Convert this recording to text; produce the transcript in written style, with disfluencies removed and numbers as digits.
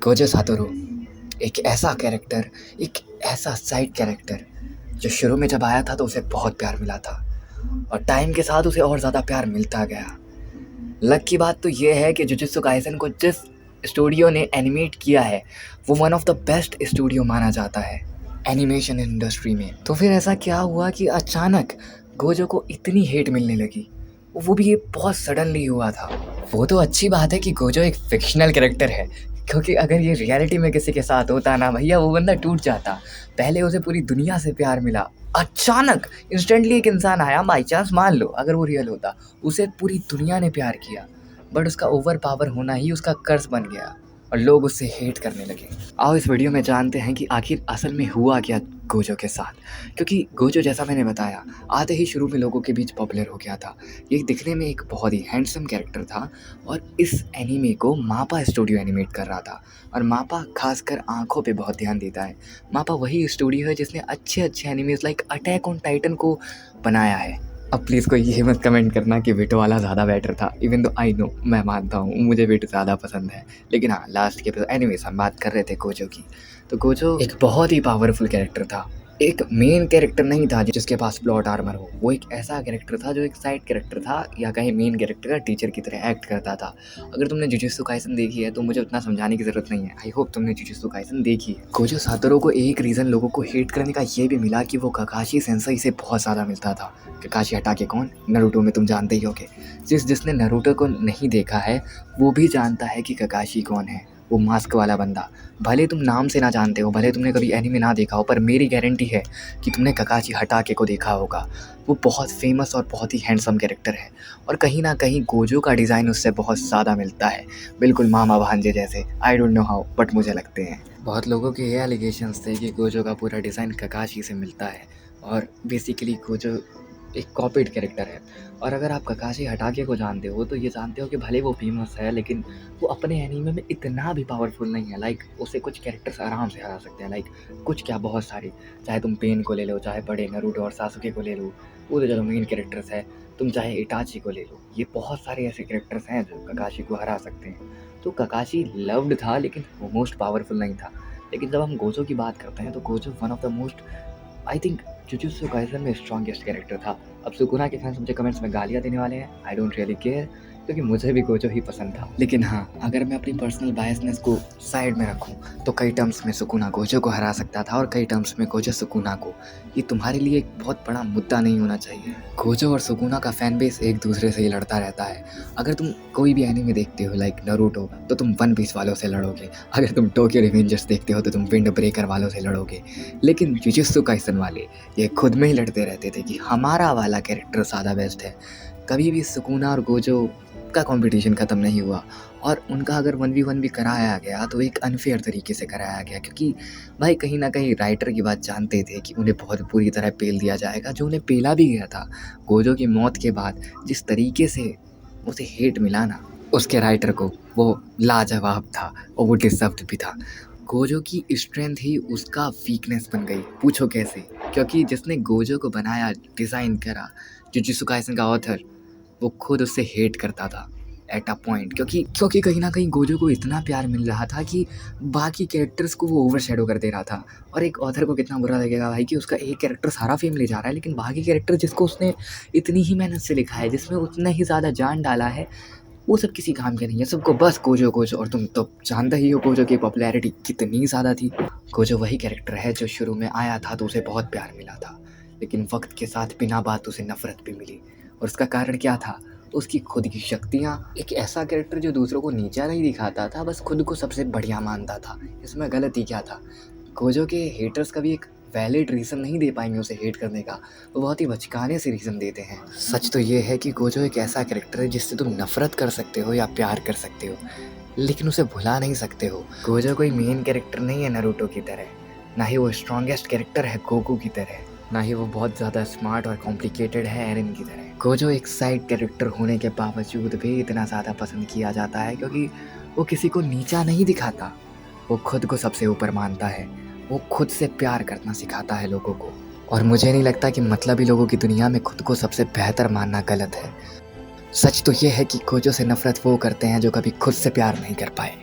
Gojo Satoru एक ऐसा character, एक ऐसा साइड कैरेक्टर जो शुरू में जब आया था तो उसे बहुत प्यार मिला था और टाइम के साथ उसे और ज़्यादा प्यार मिलता गया। लक की बात तो ये है कि जुजुत्सु काइसन को जिस स्टूडियो ने एनिमेट किया है वो one of the best studio माना जाता है एनिमेशन इंडस्ट्री में। तो फिर ऐसा क्या हुआ कि अचानक गोजो को इतनी हेट मिलने लगी, वो भी ये बहुत सडनली हुआ था। वो तो अच्छी बात है कि गोजो एक फिक्शनल कैरेक्टर है, क्योंकि अगर ये रियलिटी में किसी के साथ होता ना भैया, वो बंदा टूट जाता। पहले उसे पूरी दुनिया से प्यार मिला, अचानक इंस्टेंटली एक इंसान आया, बाई चांस मान लो अगर वो रियल होता, उसे पूरी दुनिया ने प्यार किया, बट उसका ओवर पावर होना ही उसका कर्ज बन गया और लोग उससे हेट करने लगे। आओ इस वीडियो में जानते हैं कि आखिर असल में हुआ क्या गोजो के साथ, क्योंकि गोजो जैसा मैंने बताया आते ही शुरू में लोगों के बीच पॉपुलर हो गया था। ये दिखने में एक बहुत ही हैंडसम कैरेक्टर था और इस एनीमे को मापा स्टूडियो एनिमेट कर रहा था और मापा खासकर आंखों पे बहुत ध्यान देता है। मापा वही स्टूडियो है जिसने अच्छे अच्छे animes like attack on Titan को बनाया है। अब प्लीज़ कोई ये मत कमेंट करना कि विटो वाला ज़्यादा बेटर था, इवन दो आई नो, मैं मानता हूँ मुझे विटो ज़्यादा पसंद है, लेकिन हाँ लास्ट के एनीवेज हम बात कर रहे थे गोजो की। तो गोजो एक बहुत ही पावरफुल कैरेक्टर था, एक मेन कैरेक्टर नहीं था जिसके पास प्लॉट आर्मर हो। वो एक ऐसा कैरेक्टर था जो एक साइड कैरेक्टर था या कहीं मेन कैरेक्टर का टीचर की तरह एक्ट करता था। अगर तुमने जुजुत्सु काइसन देखी है तो मुझे उतना समझाने की ज़रूरत नहीं है, आई होप तुमने जुजुत्सु काइसन देखी है। गोजो सातोरू को एक रीज़न लोगों को हेट करने का ये भी मिला कि वो ककाशी सेंसेई से बहुत ज़्यादा मिलता था। ककाशी हटाके कौन, नारुतो में तुम जानते ही होगे। जिसने नारुतो को नहीं देखा है वो भी जानता है कि ककाशी कौन है, वो मास्क वाला बंदा। भले तुम नाम से ना जानते हो, भले तुमने कभी एनीमे ना देखा हो, पर मेरी गारंटी है कि तुमने ककाशी हटाके को देखा होगा। वो बहुत फेमस और बहुत ही हैंडसम कैरेक्टर है और कहीं ना कहीं गोजो का डिज़ाइन उससे बहुत ज़्यादा मिलता है, बिल्कुल मामा भांजे जैसे। I don't know how but मुझे लगते हैं। बहुत लोगों के ये एलिगेशंस थे कि गोजो का पूरा डिज़ाइन ककाशी से मिलता है और बेसिकली गोजो एक कॉपीड कैरेक्टर है। और अगर आप ककाशी हटाके को जानते हो तो ये जानते हो कि भले वो फेमस है लेकिन वो अपने एनीमे में इतना भी पावरफुल नहीं है। लाइक उसे कुछ कैरेक्टर्स आराम से हरा सकते हैं, लाइक कुछ क्या बहुत सारे, चाहे तुम पेन को ले लो, चाहे बड़े नारुतो और सासुके को ले लो, वो तो चलो मेन कैरेक्टर्स है। तुम चाहे इटाची को ले लो, ये बहुत सारे ऐसे कैरेक्टर्स हैं जो ककाशी को हरा सकते हैं। तो ककाशी लव्ड था लेकिन वो मोस्ट पावरफुल नहीं था। लेकिन जब हम गोजो की बात करते हैं तो Gojo one of the most, I think jujutsu Kaisen में स्ट्रॉन्गेस्ट कैरेक्टर था। अब सुकुना के फैंस मुझे कमेंट्स में गालियाँ देने वाले हैं, आई डोंट रियली केयर, क्योंकि मुझे भी गोजो ही पसंद था। लेकिन हाँ, अगर मैं अपनी पर्सनल बायसनेस को साइड में रखूं तो कई टर्म्स में सुकुना गोजो को हरा सकता था और कई टर्म्स में गोजो सुकुना को। ये तुम्हारे लिए एक बहुत बड़ा मुद्दा नहीं होना चाहिए। गोजो और सुकुना का फैन बेस एक दूसरे से ही लड़ता रहता है। अगर तुम कोई भी एनीमे देखते हो लाइक नारुतो तो तुम वन पीस वालों से लड़ोगे, अगर तुम टोक्यो रिवेंजर्स देखते हो तो तुम विंड ब्रेकर वालों से लड़ोगे, लेकिन जुजुत्सु काइसन वाले ये खुद में ही लड़ते रहते थे कि हमारा वाला कैरेक्टर ज़्यादा बेस्ट है। कभी भी सुकुना और गोजो का कंपटीशन ख़त्म नहीं हुआ और उनका अगर 1v1 भी कराया गया तो एक अनफेयर तरीके से कराया गया, क्योंकि भाई कहीं ना कहीं राइटर की बात जानते थे कि उन्हें बहुत बुरी तरह पेल दिया जाएगा, जो उन्हें पेला भी गया था। गोजो की मौत के बाद जिस तरीके से उसे हेट मिला ना, उसके राइटर को, वो लाजवाब था और वो डिजर्व्ड भी था। गोजो की स्ट्रेंथ ही उसका वीकनेस बन गई। पूछो कैसे? क्योंकि जिसने गोजो को बनाया, डिज़ाइन करा, जुजुत्सु काइसन का ऑथर, वो खुद उससे हेट करता था एट अ पॉइंट, क्योंकि कहीं ना कहीं गोजो को इतना प्यार मिल रहा था कि बाकी कैरेक्टर्स को वो ओवरशैडो कर दे रहा था। और एक ऑथर को कितना बुरा लगेगा भाई कि उसका एक कैरेक्टर सारा फेम ले जा रहा है, लेकिन बाकी कैरेक्टर जिसको उसने इतनी ही मेहनत से लिखा है, जिसमें उतना ही ज़्यादा जान डाला है, वो सब किसी काम के नहीं है। सबको बस गोजो गोजो, और तुम तो जानते ही हो गोजो की पॉपुलैरिटी कितनी ज़्यादा थी। गोजो वही कैरेक्टर है जो शुरू में आया था तो उसे बहुत प्यार मिला था, लेकिन वक्त के साथ बिना बात उसे नफरत भी मिली। और उसका कारण क्या था? उसकी खुद की शक्तियाँ। एक ऐसा कैरेक्टर जो दूसरों को नीचा नहीं दिखाता था, बस खुद को सबसे बढ़िया मानता था। इसमें गलती क्या था? गोजो के हेटर्स कभी एक वैलिड रीज़न नहीं दे पाएंगे उसे हेट करने का, वो बहुत ही बचकाने से रीज़न देते हैं। सच तो ये है कि गोजो एक ऐसा कैरेक्टर है जिससे तुम नफरत कर सकते हो या प्यार कर सकते हो, लेकिन उसे भुला नहीं सकते हो। गोजो कोई मेन कैरेक्टर नहीं है नारुतो की तरह, ना ही वो स्ट्रॉन्गेस्ट कैरेक्टर है गोकू की तरह, ना ही वो बहुत ज़्यादा स्मार्ट और कॉम्प्लिकेटेड है एरन की तरह। गोजो एक साइड कैरेक्टर होने के बावजूद भी इतना ज़्यादा पसंद किया जाता है क्योंकि वो किसी को नीचा नहीं दिखाता, वो खुद को सबसे ऊपर मानता है, वो खुद से प्यार करना सिखाता है लोगों को। और मुझे नहीं लगता कि मतलबी लोगों की दुनिया में खुद को सबसे बेहतर मानना गलत है। सच तो ये है कि गोजो से नफरत वो करते हैं जो कभी खुद से प्यार नहीं कर पाए।